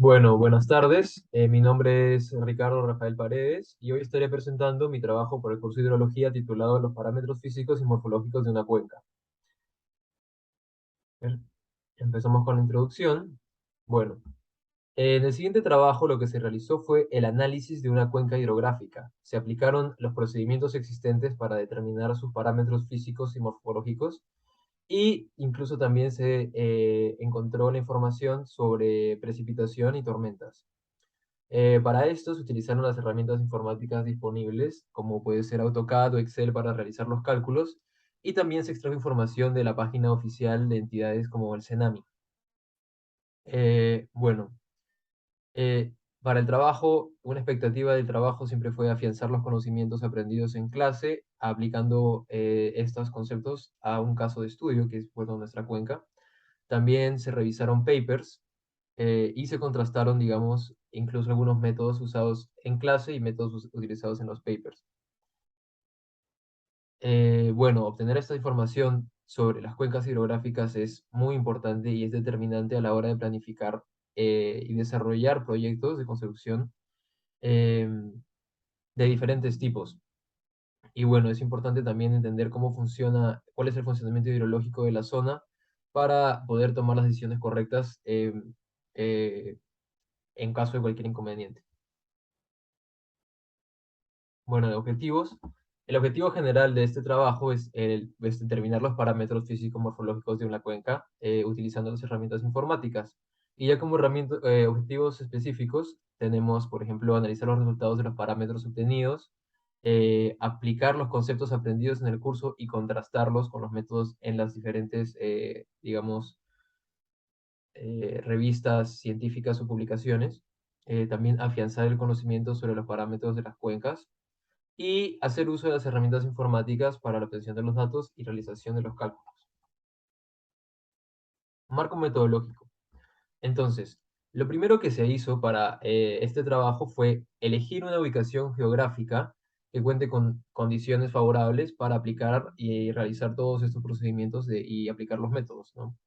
Bueno, buenas tardes. Mi nombre es Ricardo Rafael Paredes y hoy estaré presentando mi trabajo por el curso de hidrología titulado Los parámetros físicos y morfológicos de una cuenca. Bien, empezamos con la introducción. Bueno, en el siguiente trabajo lo que se realizó fue el análisis de una cuenca hidrográfica. Se aplicaron los procedimientos existentes para determinar sus parámetros físicos y morfológicos y incluso también se encontró la información sobre precipitación y tormentas. Para esto se utilizaron las herramientas informáticas disponibles, como puede ser AutoCAD o Excel para realizar los cálculos, y también se extrajo información de la página oficial de entidades como el CENAMI. Bueno, para el trabajo, una expectativa del trabajo siempre fue afianzar los conocimientos aprendidos en clase, aplicando estos conceptos a un caso de estudio, que es bueno, nuestra cuenca. También se revisaron papers y se contrastaron, digamos, incluso algunos métodos usados en clase y métodos utilizados en los papers. Bueno, obtener esta información sobre las cuencas hidrográficas es muy importante y es determinante a la hora de planificar y desarrollar proyectos de construcción eh, de diferentes tipos. Y bueno, es importante también entender cómo funciona, cuál es el funcionamiento hidrológico de la zona para poder tomar las decisiones correctas eh, en caso de cualquier inconveniente. Bueno, de objetivos. El objetivo general de este trabajo es determinar los parámetros físico-morfológicos de una cuenca utilizando las herramientas informáticas. Y ya como objetivos específicos, tenemos, por ejemplo, analizar los resultados de los parámetros obtenidos, aplicar los conceptos aprendidos en el curso y contrastarlos con los métodos en las diferentes, digamos, revistas científicas o publicaciones. También afianzar el conocimiento sobre los parámetros de las cuencas y hacer uso de las herramientas informáticas para la obtención de los datos y realización de los cálculos. Marco metodológico. Entonces, lo primero que se hizo para este trabajo fue elegir una ubicación geográfica que cuente con condiciones favorables para aplicar y realizar todos estos procedimientos y aplicar los métodos, ¿no?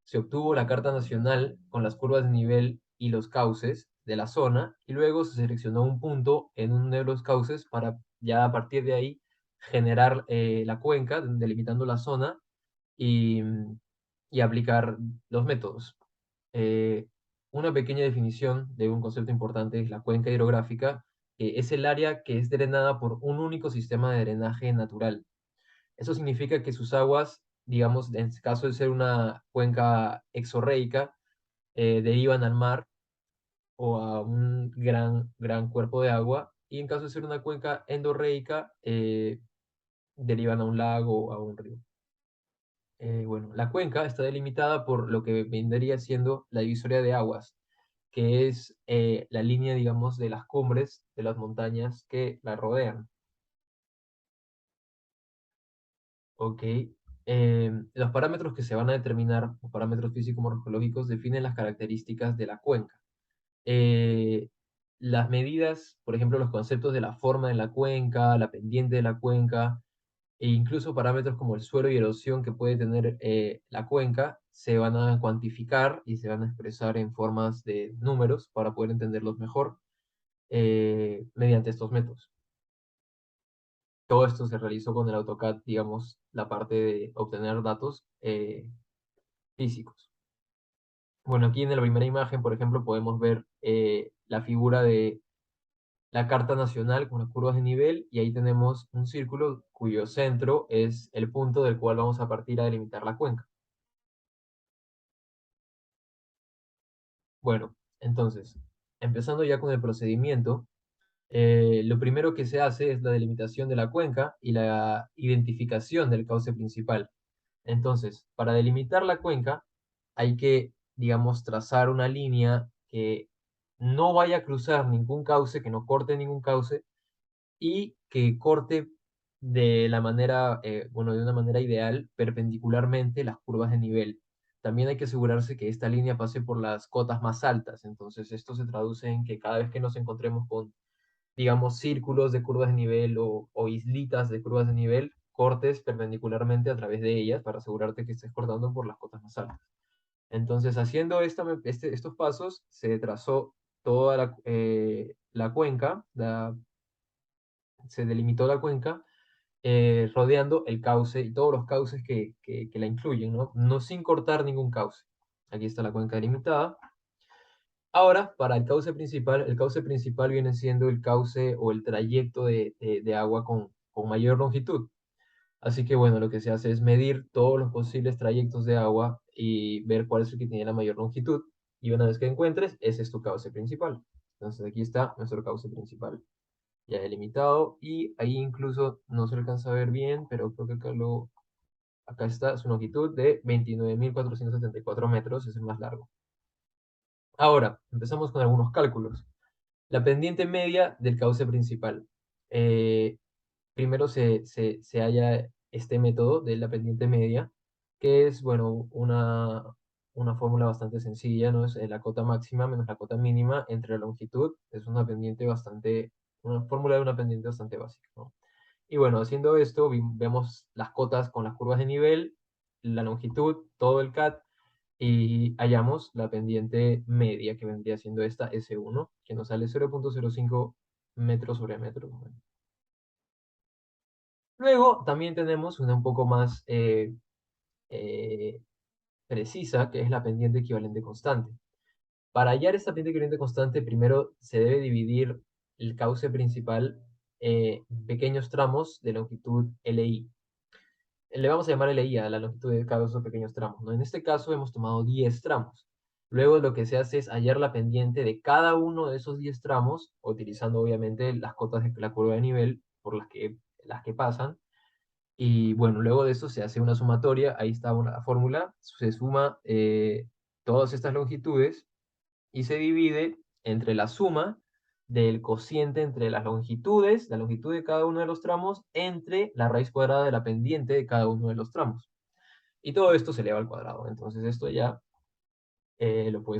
Se obtuvo la Carta Nacional con las curvas de nivel y los cauces de la zona y luego se seleccionó un punto en uno de los cauces para ya a partir de ahí generar la cuenca, delimitando la zona y, y aplicar los métodos. Eh, una pequeña definición de un concepto importante es la cuenca hidrográfica, que es el área que es drenada por un único sistema de drenaje natural. Eso significa que sus aguas, digamos, en caso de ser una cuenca exorreica, derivan al mar o a un gran cuerpo de agua, y en caso de ser una cuenca endorreica, derivan a un lago o a un río. Bueno, la cuenca está delimitada por lo que vendría siendo la divisoria de aguas, que es la línea, digamos, de las cumbres de las montañas que la rodean. ¿Ok? Los parámetros que se van a determinar, los parámetros físico-morfológicos, definen las características de la cuenca. Eh, las medidas, por ejemplo, los conceptos de la forma de la cuenca, la pendiente de la cuenca, e incluso parámetros como el suelo y erosión que puede tener la cuenca, se van a cuantificar y se van a expresar en formas de números para poder entenderlos mejor mediante estos métodos. Todo esto se realizó con el AutoCAD, digamos, la parte de obtener datos físicos. Bueno, aquí en la primera imagen, por ejemplo, podemos ver la figura de la Carta Nacional con las curvas de nivel y ahí tenemos un círculo cuyo centro es el punto del cual vamos a partir a delimitar la cuenca. Bueno, entonces, empezando ya con el procedimiento, lo primero que se hace es la delimitación de la cuenca y la identificación del cauce principal. Entonces, para delimitar la cuenca hay que, digamos, trazar una línea que no vaya a cruzar ningún cauce, que no corte ningún cauce y que corte de la manera, bueno, de una manera ideal, perpendicularmente las curvas de nivel. También hay que asegurarse que esta línea pase por las cotas más altas. Entonces, esto se traduce en que cada vez que nos encontremos con, digamos, círculos de curvas de nivel o islitas de curvas de nivel, cortes perpendicularmente a través de ellas para asegurarte que estés cortando por las cotas más altas. Entonces, haciendo estos pasos, se trazó toda la cuenca, se delimitó la cuenca, rodeando el cauce y todos los cauces que la incluyen, ¿no? No sin cortar ningún cauce. Aquí está la cuenca delimitada. Ahora, para el cauce principal viene siendo el cauce o el trayecto de agua con mayor longitud. Así que bueno, lo que se hace es medir todos los posibles trayectos de agua y ver cuál es el que tiene la mayor longitud. Y una vez que encuentres, ese es tu cauce principal. Entonces aquí está nuestro cauce principal ya delimitado y ahí incluso no se alcanza a ver bien, pero creo que acá está su longitud de 29.474 metros, es el más largo. Ahora, empezamos con algunos cálculos. La pendiente media del cauce principal. Eh, Primero se halla este método de la pendiente media, que es, bueno, una fórmula bastante sencilla, ¿no? Es la cota máxima menos la cota mínima entre la longitud. Es una fórmula de una pendiente bastante básica, ¿no? Y bueno, haciendo esto, vemos las cotas con las curvas de nivel, la longitud, todo el CAT, y hallamos la pendiente media, que vendría siendo esta S1, que nos sale 0.05 metros sobre metro. Luego también tenemos una un poco más eh, precisa, que es la pendiente equivalente constante. Para hallar esta pendiente equivalente constante, primero se debe dividir el cauce principal en pequeños tramos de longitud LI. Le vamos a llamar LI a la longitud de cada uno de esos pequeños tramos, ¿no? En este caso hemos tomado 10 tramos. Luego lo que se hace es hallar la pendiente de cada uno de esos 10 tramos, utilizando obviamente las cotas de la curva de nivel por las que pasan. Y bueno, luego de eso se hace una sumatoria, ahí está la fórmula, se suma todas estas longitudes y se divide entre la suma del cociente entre las longitudes, la longitud de cada uno de los tramos, entre la raíz cuadrada de la pendiente de cada uno de los tramos. Y todo esto se eleva al cuadrado. Entonces esto ya se puede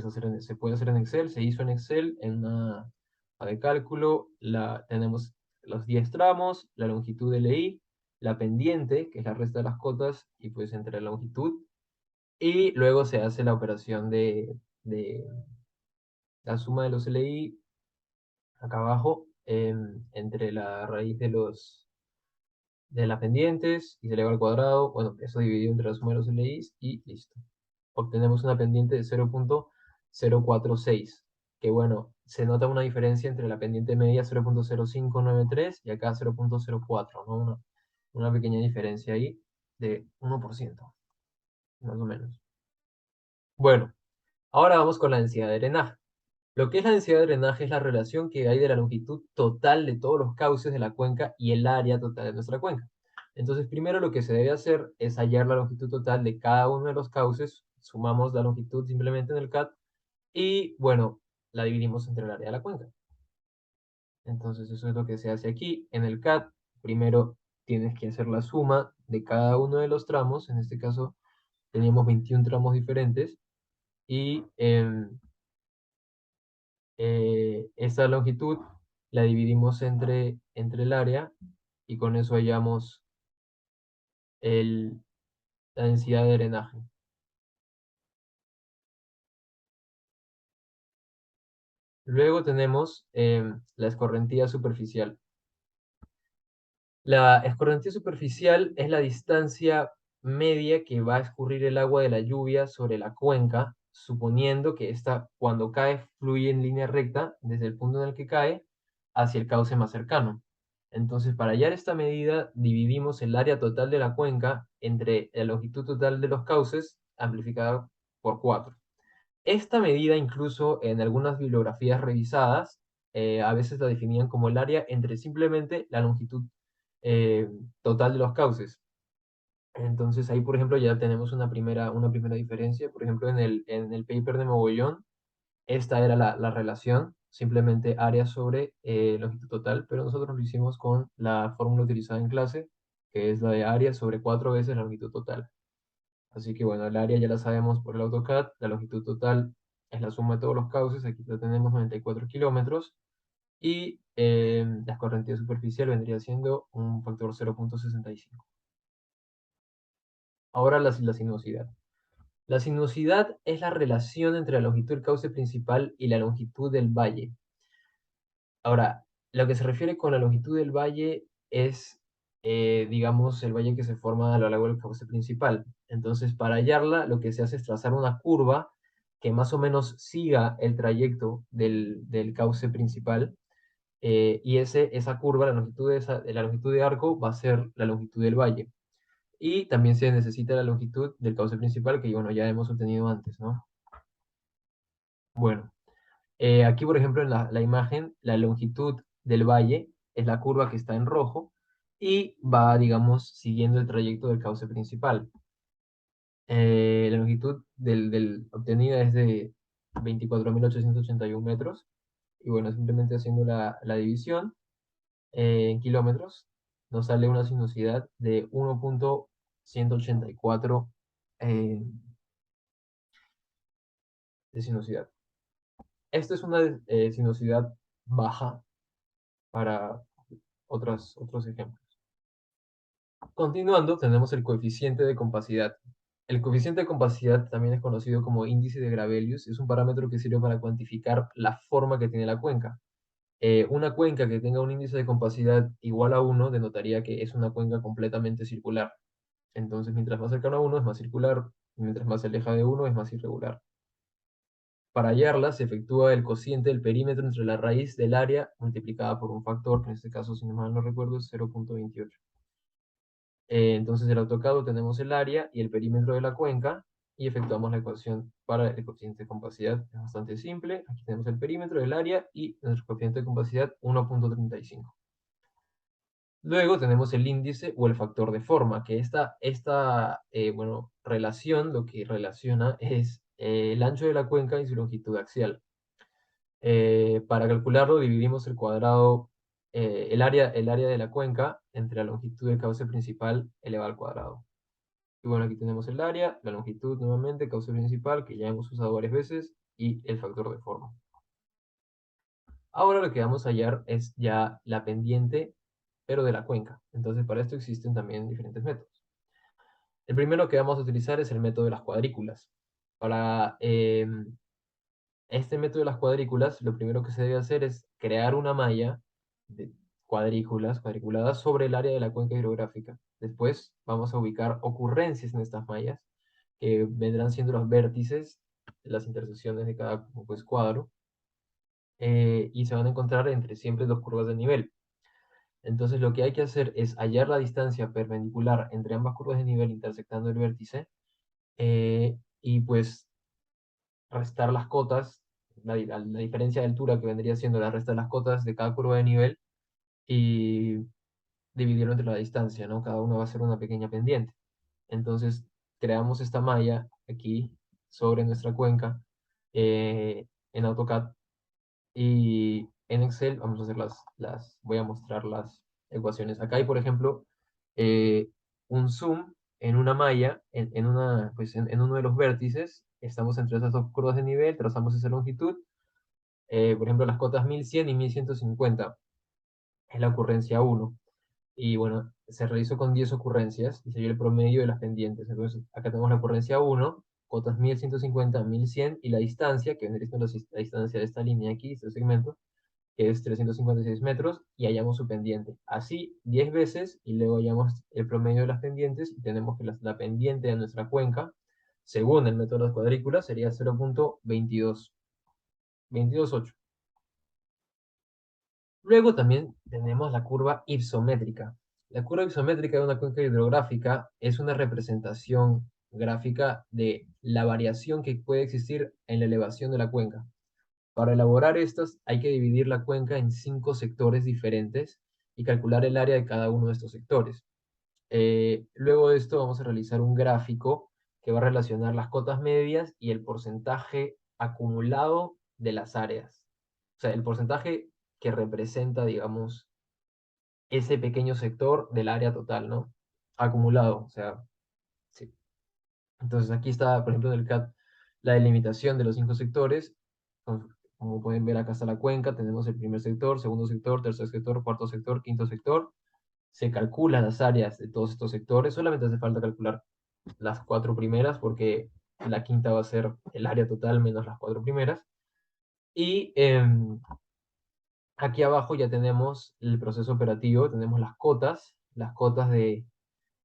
hacer en Excel, se hizo en Excel, en una hoja de cálculo, tenemos los 10 tramos, la longitud de LI, la pendiente, que es la resta de las cotas, y pues entre la longitud, y luego se hace la operación de la suma de los LI acá abajo, entre la raíz de las pendientes, y se eleva al cuadrado, bueno, eso dividido entre la suma de los LIs, y listo. Obtenemos una pendiente de 0.046, que bueno, se nota una diferencia entre la pendiente media 0.0593 y acá 0.04, ¿no? Una pequeña diferencia ahí de 1%, más o menos. Bueno, ahora vamos con la densidad de drenaje. Lo que es la densidad de drenaje es la relación que hay de la longitud total de todos los cauces de la cuenca y el área total de nuestra cuenca. Entonces, primero lo que se debe hacer es hallar la longitud total de cada uno de los cauces, sumamos la longitud simplemente en el CAT y, bueno, la dividimos entre el área de la cuenca. Entonces, eso es lo que se hace aquí. En el CAT, primero tienes que hacer la suma de cada uno de los tramos. En este caso, teníamos 21 tramos diferentes y esta longitud la dividimos entre el área y con eso hallamos el, la densidad de drenaje. Luego tenemos la escorrentía superficial. La escorrentía superficial es la distancia media que va a escurrir el agua de la lluvia sobre la cuenca, suponiendo que ésta, cuando cae, fluye en línea recta desde el punto en el que cae hacia el cauce más cercano. Entonces, para hallar esta medida, dividimos el área total de la cuenca entre la longitud total de los cauces amplificada por 4. Esta medida, incluso en algunas bibliografías revisadas, a veces la definían como el área entre simplemente la longitud eh, total de los cauces. Entonces ahí, por ejemplo, ya tenemos una primera diferencia. Por ejemplo, en el paper de Mogollón, esta era la relación, simplemente área sobre longitud total, pero nosotros lo hicimos con la fórmula utilizada en clase, que es la de área sobre 4 veces la longitud total. Así que bueno, el área ya la sabemos por el AutoCAD, la longitud total es la suma de todos los cauces, aquí la tenemos 94 kilómetros, y la escorrentía superficial vendría siendo un factor 0.65. Ahora la sinuosidad. La sinuosidad es la relación entre la longitud del cauce principal y la longitud del valle. Ahora, lo que se refiere con la longitud del valle es, digamos, el valle que se forma a lo largo del cauce principal. Entonces, para hallarla, lo que se hace es trazar una curva que más o menos siga el trayecto del cauce principal. Y esa curva, la longitud de arco, va a ser la longitud del valle. Y también se necesita la longitud del cauce principal, que bueno, ya hemos obtenido antes, ¿no? Bueno, aquí, por ejemplo, en la imagen, la longitud del valle es la curva que está en rojo y va, digamos, siguiendo el trayecto del cauce principal. La longitud obtenida es de 24.881 metros. Y bueno, simplemente haciendo la división en kilómetros, nos sale una sinuosidad de 1.184 eh, de sinuosidad. Esta es una sinuosidad baja para otros ejemplos. Continuando, tenemos el coeficiente de compacidad. El coeficiente de compacidad también es conocido como índice de Gravelius. Es un parámetro que sirve para cuantificar la forma que tiene la cuenca. Una cuenca que tenga un índice de compacidad igual a 1 denotaría que es una cuenca completamente circular. Entonces, mientras más cercano a 1 es más circular, y mientras más se aleja de 1 es más irregular. Para hallarla, se efectúa el cociente del perímetro entre la raíz del área multiplicada por un factor, que en este caso, si no mal no recuerdo, es 0.28. Entonces, del AutoCAD tenemos el área y el perímetro de la cuenca y efectuamos la ecuación para el coeficiente de compacidad. Es bastante simple. Aquí tenemos el perímetro del área y nuestro coeficiente de compacidad 1.35. Luego tenemos el índice o el factor de forma, que bueno, relación lo que relaciona es el ancho de la cuenca y su longitud axial. Para calcularlo dividimos el cuadrado, el área de la cuenca entre la longitud del cauce principal elevado al cuadrado. Y bueno, aquí tenemos el área, la longitud nuevamente, cauce principal, que ya hemos usado varias veces, y el factor de forma. Ahora lo que vamos a hallar es ya la pendiente, pero de la cuenca. Entonces, para esto existen también diferentes métodos. El primero que vamos a utilizar es el método de las cuadrículas. Para este método de las cuadrículas, lo primero que se debe hacer es crear una malla de cuadriculadas sobre el área de la cuenca hidrográfica. Después vamos a ubicar ocurrencias en estas mallas, que vendrán siendo los vértices, las intersecciones de cada pues, cuadro, y se van a encontrar entre siempre dos curvas de nivel. Entonces lo que hay que hacer es hallar la distancia perpendicular entre ambas curvas de nivel intersectando el vértice, y pues restar las cotas, la diferencia de altura que vendría siendo la resta de las cotas de cada curva de nivel y dividirlo entre la distancia, ¿no? Cada uno va a ser una pequeña pendiente. Entonces creamos esta malla aquí sobre nuestra cuenca en AutoCAD. Y en Excel vamos a hacer voy a mostrar las ecuaciones. Acá hay, por ejemplo, eh, un zoom en una malla, pues en uno de los vértices. Estamos entre esas dos curvas de nivel, trazamos esa longitud. Por ejemplo, las cotas 1100 y 1150 es la ocurrencia 1. Y bueno, se realizó con 10 ocurrencias y se vio el promedio de las pendientes. Entonces, acá tenemos la ocurrencia 1, cotas 1150, 1100 y la distancia, que vendría siendo la distancia de esta línea aquí, este segmento, que es 356 metros, y hallamos su pendiente. Así 10 veces, y luego hallamos el promedio de las pendientes, y tenemos que la pendiente de nuestra cuenca, según el método de las cuadrículas, sería 0.22, 22.8. Luego también tenemos la curva ipsométrica. La curva ipsométrica de una cuenca hidrográfica es una representación gráfica de la variación que puede existir en la elevación de la cuenca. Para elaborar estas hay que dividir la cuenca en 5 sectores diferentes y calcular el área de cada uno de estos sectores. Luego de esto vamos a realizar un gráfico que va a relacionar las cotas medias y el porcentaje acumulado de las áreas. O sea, el porcentaje que representa, digamos, ese pequeño sector del área total, ¿no? Acumulado, o sea, sí. Entonces aquí está, por ejemplo, en el CAD, la delimitación de los 5 sectores. Como pueden ver, acá está la cuenca, tenemos el primer sector, segundo sector, tercer sector, cuarto sector, quinto sector. Se calculan las áreas de todos estos sectores, solamente hace falta calcular las 4 primeras porque la quinta va a ser el área total menos las cuatro primeras. Y aquí abajo ya tenemos el proceso operativo, tenemos las cotas de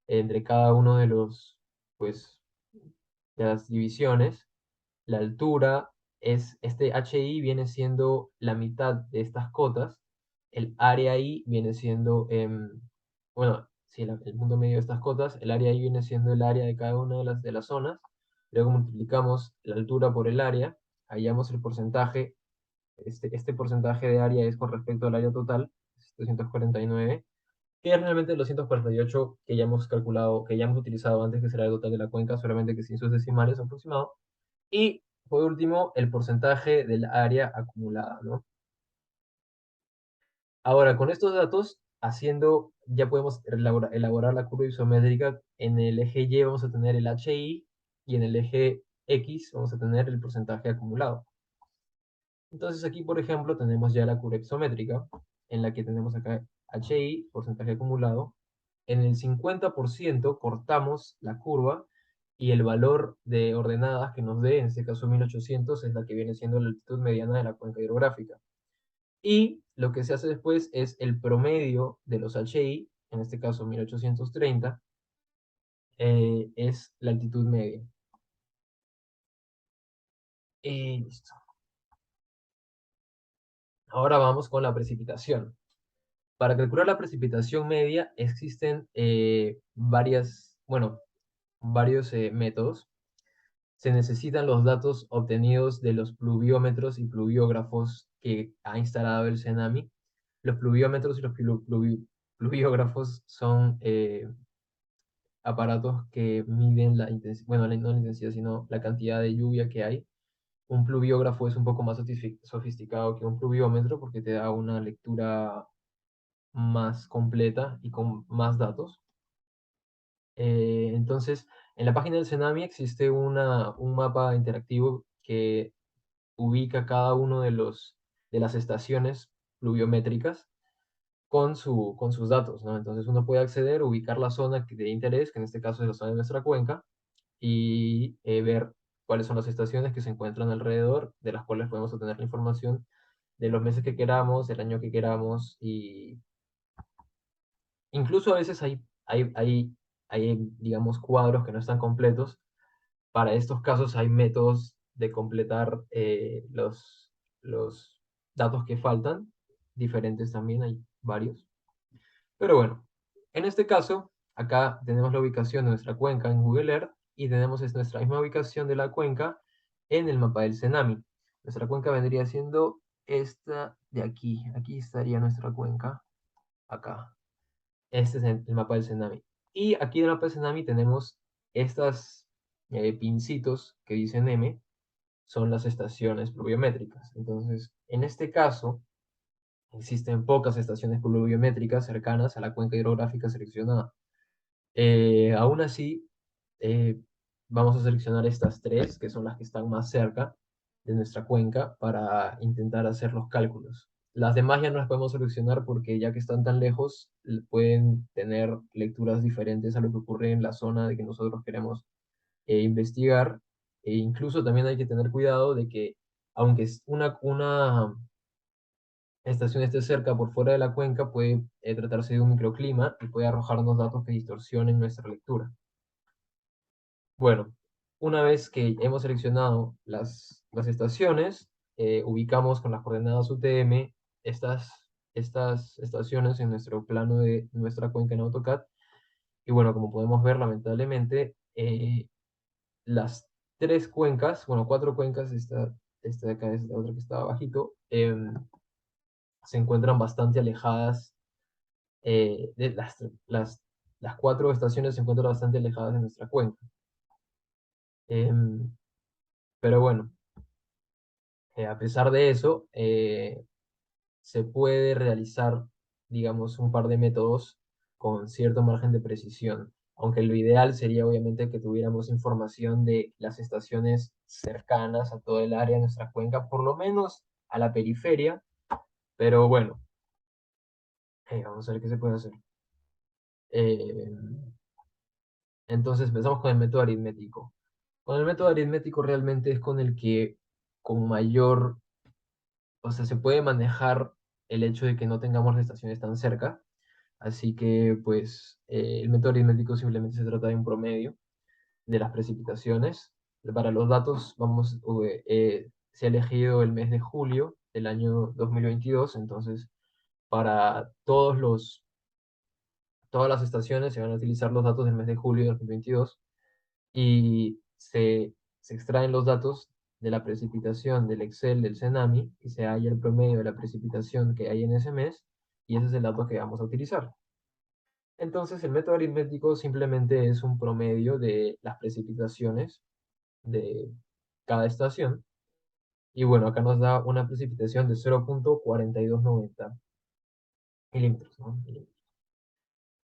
entre cada uno de los, pues, de las divisiones. La altura es, este HI viene siendo la mitad de estas cotas, el área I viene siendo, bueno, sí, el punto medio de estas cotas, el área I viene siendo el área de cada una de las zonas, luego multiplicamos la altura por el área, hallamos el porcentaje, este porcentaje de área es con respecto al área total, 249, que es realmente los 248 que ya hemos calculado, que ya hemos utilizado antes, que será el total de la cuenca, solamente que sin sus decimales aproximado. Y por último, el porcentaje del área acumulada, ¿no? Ahora, con estos datos, ya podemos elaborar la curva isométrica. En el eje Y vamos a tener el HI y en el eje X vamos a tener el porcentaje acumulado. Entonces aquí, por ejemplo, tenemos ya la curva isométrica, en la que tenemos acá HI, porcentaje acumulado. En el 50% cortamos la curva y el valor de ordenadas que nos dé, en este caso 1800, es la que viene siendo la altitud mediana de la cuenca hidrográfica. Y lo que se hace después es el promedio de los HI, en este caso 1830, es la altitud media. Listo. Ahora vamos con la precipitación. Para calcular la precipitación media existen varios métodos. Se necesitan los datos obtenidos de los pluviómetros y pluviógrafos que ha instalado el CENAMI. Los pluviómetros y los pluviógrafos son aparatos que miden la intensidad, bueno, no la intensidad, sino la cantidad de lluvia que hay. Un pluviógrafo es un poco más sofisticado que un pluviómetro porque te da una lectura más completa y con más datos. Entonces, en la página del CENAMI existe un mapa interactivo que ubica cada uno de las estaciones pluviométricas con sus datos, ¿no? Entonces uno puede acceder, ubicar la zona de interés, que en este caso es la zona de nuestra cuenca, y ver cuáles son las estaciones que se encuentran alrededor, de las cuales podemos obtener la información de los meses que queramos, del año que queramos, y incluso a veces hay, digamos, cuadros que no están completos. Para estos casos hay métodos de completar los datos que faltan, diferentes también, hay varios. Pero bueno, en este caso, acá tenemos la ubicación de nuestra cuenca en Google Earth y tenemos nuestra misma ubicación de la cuenca en el mapa del Cenami. Nuestra cuenca vendría siendo esta de aquí. Aquí estaría nuestra cuenca, acá. Este es el mapa del Cenami. Y aquí en el mapa del Cenami tenemos estas pincitos que dicen M, son las estaciones pluviométricas. Entonces, en este caso, existen pocas estaciones pluviométricas cercanas a la cuenca hidrográfica seleccionada. Aún así, eh, vamos a seleccionar estas tres, que son las que están más cerca de nuestra cuenca, para intentar hacer los cálculos. Las demás ya no las podemos seleccionar porque ya que están tan lejos, pueden tener lecturas diferentes a lo que ocurre en la zona de que nosotros queremos investigar. E incluso también hay que tener cuidado de que, aunque es una estación esté cerca por fuera de la cuenca, puede tratarse de un microclima y puede arrojarnos datos que distorsionen nuestra lectura. Bueno, una vez que hemos seleccionado las estaciones, ubicamos con las coordenadas UTM estas estaciones en nuestro plano de nuestra cuenca en AutoCAD. Y bueno, como podemos ver, lamentablemente, las tres cuencas, bueno, cuatro cuencas, esta de acá es la otra que está abajito, se encuentran bastante alejadas. De las cuatro estaciones se encuentran bastante alejadas de nuestra cuenca. Em, pero bueno, a pesar de eso, se puede realizar, digamos, un par de métodos con cierto margen de precisión, aunque lo ideal sería obviamente que tuviéramos información de las estaciones cercanas a todo el área de nuestra cuenca, por lo menos a la periferia, pero bueno, vamos a ver qué se puede hacer. Eh, entonces empezamos con el método aritmético. Con el método aritmético realmente es con el que con mayor, o sea, se puede manejar el hecho de que no tengamos las estaciones tan cerca. Así que, pues, el método aritmético simplemente se trata de un promedio de las precipitaciones. Para los datos, se ha elegido el mes de julio del año 2022, entonces, para todas las estaciones se van a utilizar los datos del mes de julio de 2022 y se extraen los datos de la precipitación del Excel del Cenami y se halla el promedio de la precipitación que hay en ese mes y ese es el dato que vamos a utilizar. Entonces, el método aritmético simplemente es un promedio de las precipitaciones de cada estación. Y bueno, acá nos da una precipitación de 0.4290 milímetros, ¿no?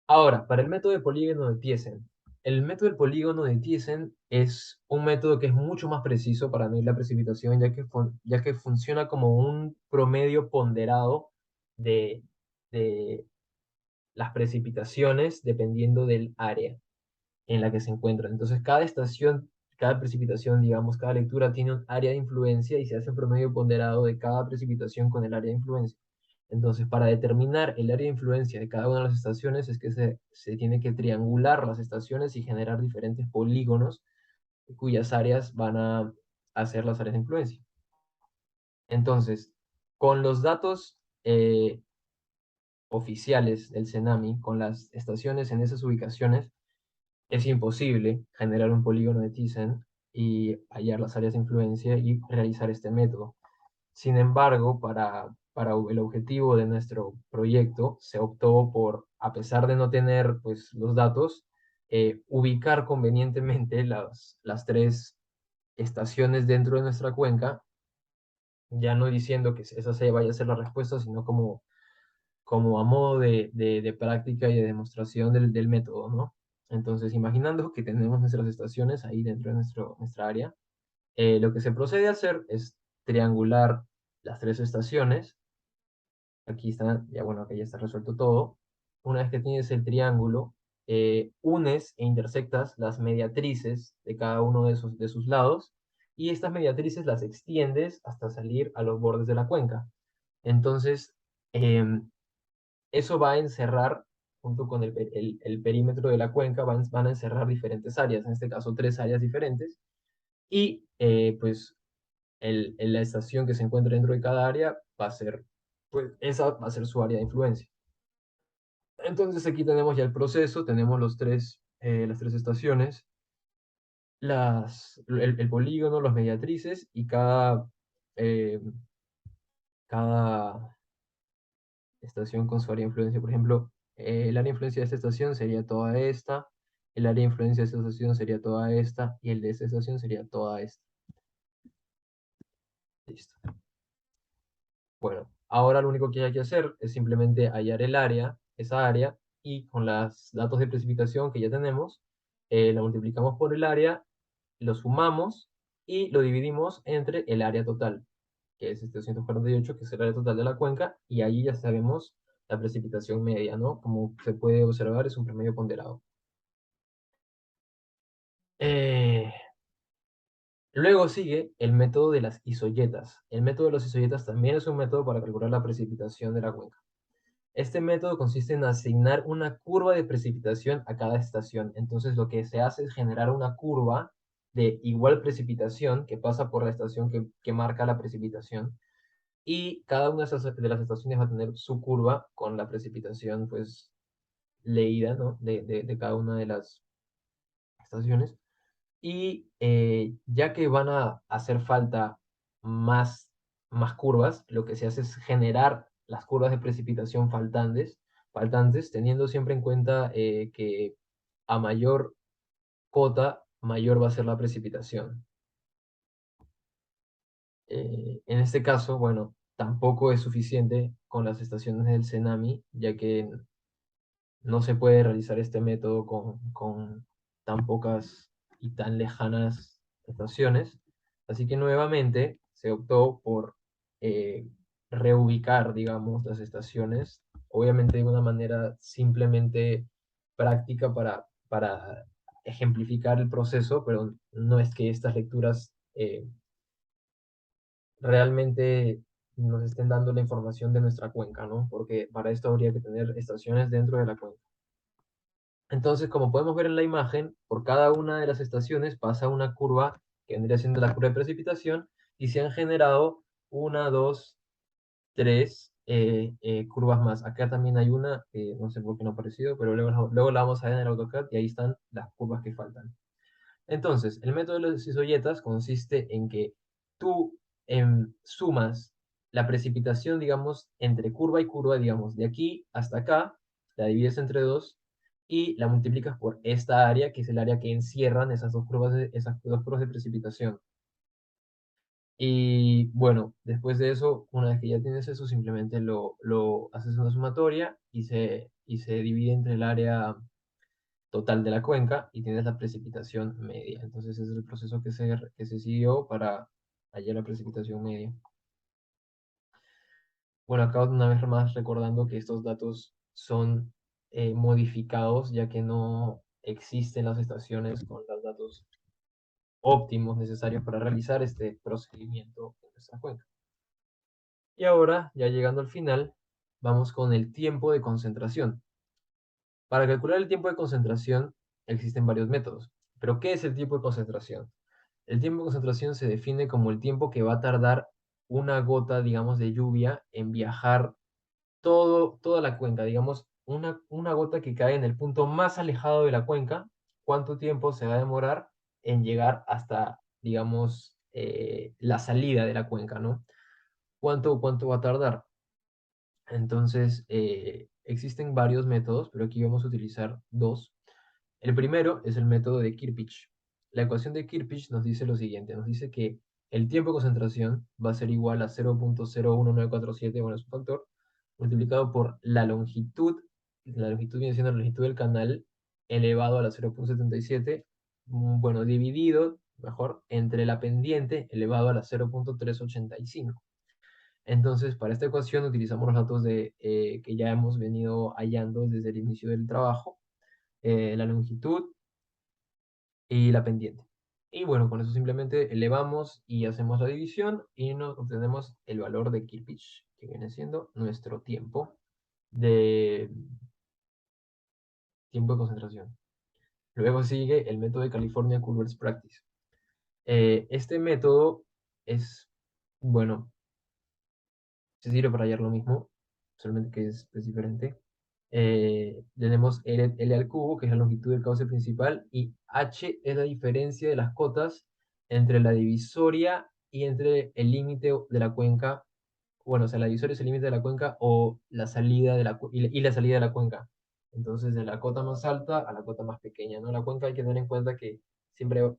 Ahora, para el método de polígono de Thiessen. El método del polígono de Thiessen es un método que es mucho más preciso para medir la precipitación, ya que funciona como un promedio ponderado de, de las precipitaciones dependiendo del área en la que se encuentran. Entonces, cada estación, cada precipitación, digamos, cada lectura tiene un área de influencia y se hace un promedio ponderado de cada precipitación con el área de influencia. Entonces, para determinar el área de influencia de cada una de las estaciones es que se tiene que triangular las estaciones y generar diferentes polígonos cuyas áreas van a hacer las áreas de influencia. Entonces, con los datos oficiales del CENAMI, con las estaciones en esas ubicaciones, es imposible generar un polígono de Thyssen y hallar las áreas de influencia y realizar este método. Sin embargo, para el objetivo de nuestro proyecto, se optó por, a pesar de no tener pues, los datos, ubicar convenientemente las tres estaciones dentro de nuestra cuenca, ya no diciendo que esa se vaya a ser la respuesta, sino como a modo de práctica y de demostración del método, ¿no? Entonces, imaginando que tenemos nuestras estaciones ahí dentro de nuestra área, lo que se procede a hacer es triangular las tres estaciones. Aquí está, ya bueno, aquí ya está resuelto todo. Una vez que tienes el triángulo, unes e intersectas las mediatrices de cada uno de sus lados y estas mediatrices las extiendes hasta salir a los bordes de la cuenca. Entonces, eso va a encerrar, junto con el perímetro de la cuenca, van a encerrar diferentes áreas, en este caso tres áreas diferentes, y pues la estación que se encuentra dentro de cada área va a ser, pues esa va a ser su área de influencia. Entonces aquí tenemos ya el proceso, tenemos las tres estaciones, el polígono, los mediatrices y eh, cada estación con su área de influencia. Por ejemplo, el área de influencia de esta estación sería toda esta, el área de influencia de esta estación sería toda esta, y el de esta estación sería toda esta. Listo. Bueno, ahora lo único que hay que hacer es simplemente hallar esa área, y con los datos de precipitación que ya tenemos, lo multiplicamos por el área, lo sumamos y lo dividimos entre el área total, que es 248, que es el área total de la cuenca, y ahí ya sabemos la precipitación media, ¿no? Como se puede observar, es un promedio ponderado. Eh, Luego sigue el método de las isoyetas. El método de las isoyetas también es un método para calcular la precipitación de la cuenca. Este método consiste en asignar una curva de precipitación a cada estación. Entonces lo que se hace es generar una curva de igual precipitación que pasa por la estación que marca la precipitación. Y cada una de las estaciones va a tener su curva con la precipitación pues leída, ¿no? de cada una de las estaciones. Y ya que van a hacer falta más curvas, lo que se hace es generar las curvas de precipitación faltantes teniendo siempre en cuenta que a mayor cota, mayor va a ser la precipitación. En este caso, bueno, tampoco es suficiente con las estaciones del Cenami, ya que no se puede realizar este método con tan pocas y tan lejanas estaciones. Así que nuevamente se optó por eh, reubicar, digamos, las estaciones, obviamente de una manera simplemente práctica para ejemplificar el proceso, pero no es que estas lecturas realmente nos estén dando la información de nuestra cuenca, ¿no? Porque para esto habría que tener estaciones dentro de la cuenca. Entonces, como podemos ver en la imagen, por cada una de las estaciones pasa una curva que vendría siendo la curva de precipitación y se han generado una, dos, tres curvas más. Acá también hay una, no sé por qué no ha aparecido, pero luego la vamos a ver en el AutoCAD y ahí están las curvas que faltan. Entonces, el método de los isoyetas consiste en que tú sumas la precipitación, digamos, entre curva y curva, digamos, de aquí hasta acá, la divides entre dos y la multiplicas por esta área, que es el área que encierran esas dos curvas de precipitación. Y bueno, después de eso, una vez que ya tienes eso, simplemente lo haces una sumatoria y se divide entre el área total de la cuenca y tienes la precipitación media. Entonces ese es el proceso que se siguió para hallar la precipitación media. Bueno, acá una vez más recordando que estos datos son modificados ya que no existen las estaciones con los datos óptimos necesarios para realizar este procedimiento en nuestra cuenca. Y ahora, ya llegando al final, vamos con el tiempo de concentración. Para calcular el tiempo de concentración existen varios métodos. Pero ¿qué es el tiempo de concentración? El tiempo de concentración se define como el tiempo que va a tardar una gota, digamos, de lluvia en viajar toda la cuenca. Digamos, una gota que cae en el punto más alejado de la cuenca, ¿cuánto tiempo se va a demorar en llegar hasta, digamos, la salida de la cuenca, ¿no? ¿Cuánto va a tardar? Entonces, existen varios métodos, pero aquí vamos a utilizar dos. El primero es el método de Kirpich. La ecuación de Kirpich nos dice lo siguiente, nos dice que el tiempo de concentración va a ser igual a 0.01947, bueno, es un factor, multiplicado por la longitud viene siendo la longitud del canal, elevado a la 0.77, bueno, dividido, mejor, entre la pendiente, elevado a la 0.385. Entonces, para esta ecuación utilizamos los datos que ya hemos venido hallando desde el inicio del trabajo, la longitud y la pendiente. Y bueno, con eso simplemente elevamos y hacemos la división y nos obtenemos el valor de Kirpich, que viene siendo nuestro de, tiempo de concentración. Luego sigue el método de California Culver's Practice. Este método es, bueno, se sirve para hallar lo mismo, solamente que es diferente. Tenemos L al cubo, que es la longitud del cauce principal, y H es la diferencia de las cotas entre la divisoria y entre el límite de la cuenca. Bueno, o sea, la divisoria es el límite de la cuenca o la salida y la salida de la cuenca. Entonces, de la cota más alta a la cota más pequeña, ¿no? La cuenca hay que tener en cuenta que siempre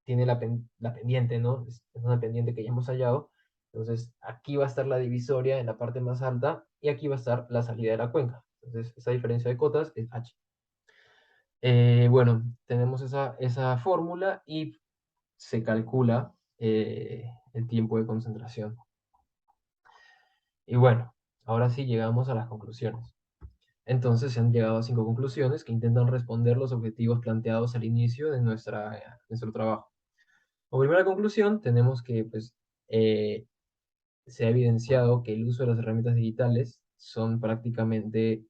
tiene la pendiente, ¿no? Es una pendiente que ya hemos hallado. Entonces, aquí va a estar la divisoria en la parte más alta y aquí va a estar la salida de la cuenca. Entonces, esa diferencia de cotas es H. Bueno, tenemos esa fórmula y se calcula el tiempo de concentración. Y bueno, ahora sí llegamos a las conclusiones. Entonces se han llegado a 5 conclusiones que intentan responder los objetivos planteados al inicio de nuestro trabajo. Como primera conclusión, tenemos que pues, se ha evidenciado que el uso de las herramientas digitales son prácticamente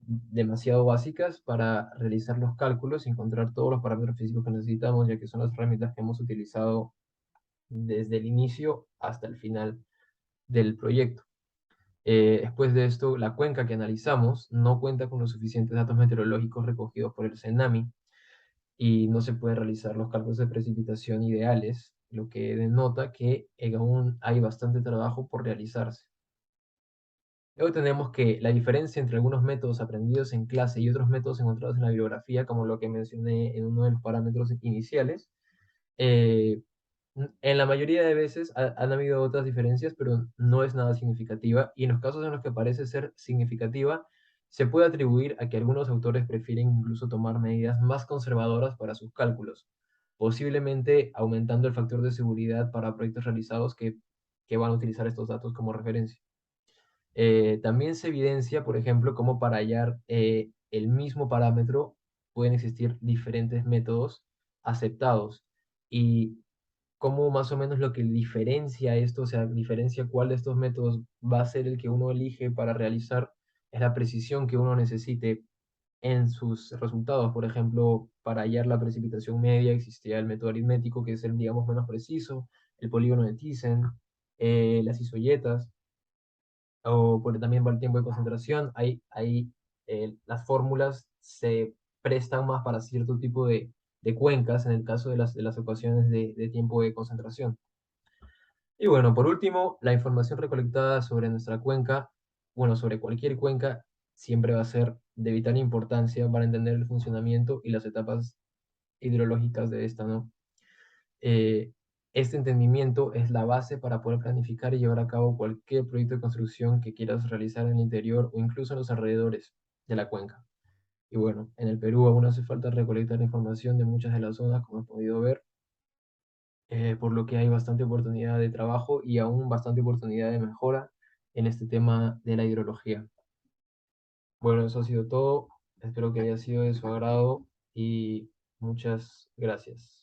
demasiado básicas para realizar los cálculos y encontrar todos los parámetros físicos que necesitamos, ya que son las herramientas que hemos utilizado desde el inicio hasta el final del proyecto. Después de esto, la cuenca que analizamos no cuenta con los suficientes datos meteorológicos recogidos por el CENAMI y no se pueden realizar los cálculos de precipitación ideales, lo que denota que aún hay bastante trabajo por realizarse. Luego tenemos que la diferencia entre algunos métodos aprendidos en clase y otros métodos encontrados en la bibliografía, como lo que mencioné en uno de los parámetros iniciales, eh, en la mayoría de veces han habido otras diferencias, pero no es nada significativa. Y en los casos en los que parece ser significativa, se puede atribuir a que algunos autores prefieren incluso tomar medidas más conservadoras para sus cálculos, posiblemente aumentando el factor de seguridad para proyectos realizados que van a utilizar estos datos como referencia. También se evidencia, por ejemplo, cómo para hallar el mismo parámetro pueden existir diferentes métodos aceptados. Y cómo más o menos lo que diferencia esto, o sea, diferencia cuál de estos métodos va a ser el que uno elige para realizar, es la precisión que uno necesite en sus resultados. Por ejemplo, para hallar la precipitación media existía el método aritmético, que es el, digamos, menos preciso, el polígono de Thyssen, las isoyetas, o por, también por el tiempo de concentración. Las fórmulas se prestan más para cierto tipo de cuencas en el caso de las ecuaciones de tiempo de concentración. Y bueno, por último, la información recolectada sobre nuestra cuenca, bueno, sobre cualquier cuenca, siempre va a ser de vital importancia para entender el funcionamiento y las etapas hidrológicas de esta, ¿no? Eh, este entendimiento es la base para poder planificar y llevar a cabo cualquier proyecto de construcción que quieras realizar en el interior o incluso en los alrededores de la cuenca. Y bueno, en el Perú aún hace falta recolectar información de muchas de las zonas, como he podido ver, por lo que hay bastante oportunidad de trabajo y aún bastante oportunidad de mejora en este tema de la hidrología. Bueno, eso ha sido todo. Espero que haya sido de su agrado y muchas gracias.